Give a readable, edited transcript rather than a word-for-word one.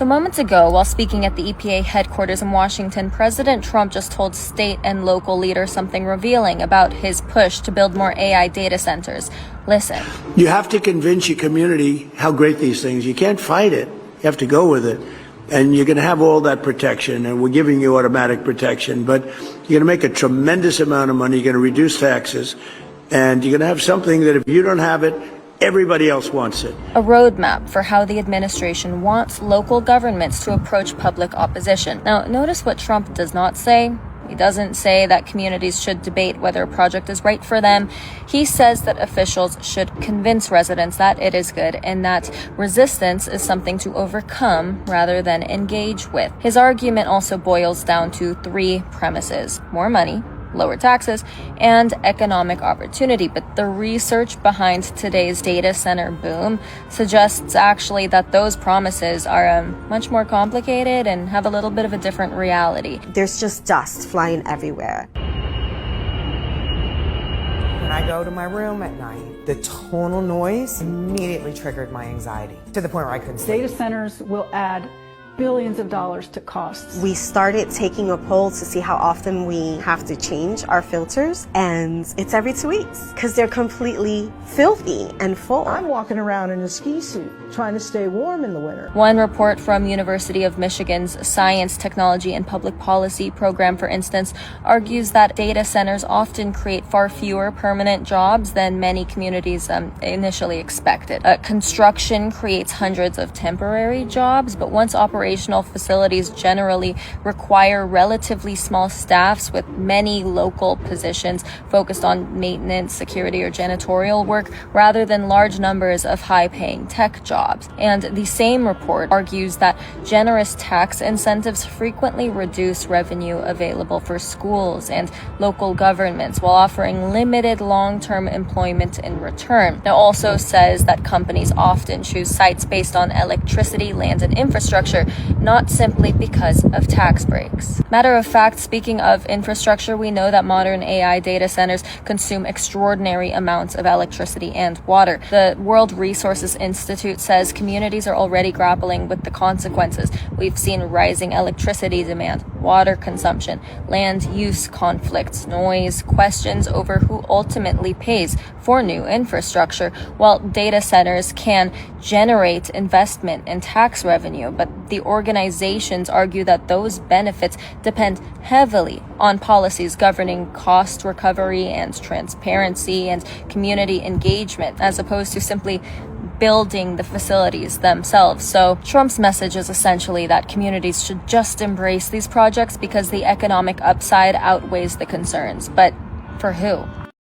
So moments ago, while speaking at the EPA headquarters in Washington, President Trump just told state and local leaders something revealing about his push to build more AI data centers. Listen. You have to convince your community how great these things. You can't fight it. You have to go with it. And you're going to have all that protection, and we're giving you automatic protection, but you're going to make a tremendous amount of money. You're going to reduce taxes, and you're going to have something that if you don't have it, everybody else wants it. A roadmap for how the administration wants local governments to approach public opposition. Now, notice what Trump does not say. He doesn't say that communities should debate whether a project is right for them. He says that officials should convince residents that it is good and that resistance is something to overcome rather than engage with. His argument also boils down to three premises: more money, lower taxes, and economic opportunity. But the research behind today's data center boom suggests actually that those promises are much more complicated and have a little bit of a different reality. There's just dust flying everywhere. When I go to my room at night, the tonal noise immediately triggered my anxiety to the point where I couldn't sleep. Data centers will add billions of dollars to costs. We started taking a poll to see how often we have to change our filters, and it's every 2 weeks because they're completely filthy and full. I'm walking around in a ski suit trying to stay warm in the winter. One report from University of Michigan's Science, Technology, and Public Policy program, for instance, argues that data centers often create far fewer permanent jobs than many communities initially expected. Construction creates hundreds of temporary jobs, but once operational facilities generally require relatively small staffs with many local positions focused on maintenance, security, or janitorial work rather than large numbers of high-paying tech jobs. And the same report argues that generous tax incentives frequently reduce revenue available for schools and local governments while offering limited long-term employment in return. It also says that companies often choose sites based on electricity, land, and infrastructure, not simply because of tax breaks. Matter of fact, speaking of infrastructure, we know that modern AI data centers consume extraordinary amounts of electricity and water. The World Resources Institute says communities are already grappling with the consequences. We've seen rising electricity demand, water consumption, land use conflicts, noise, questions over who ultimately pays for new infrastructure. While data centers can generate investment and tax revenue, but the organizations argue that those benefits depend heavily on policies governing cost recovery and transparency and community engagement, as opposed to simply building the facilities themselves. So Trump's message is essentially that communities should just embrace these projects because the economic upside outweighs the concerns. But for who?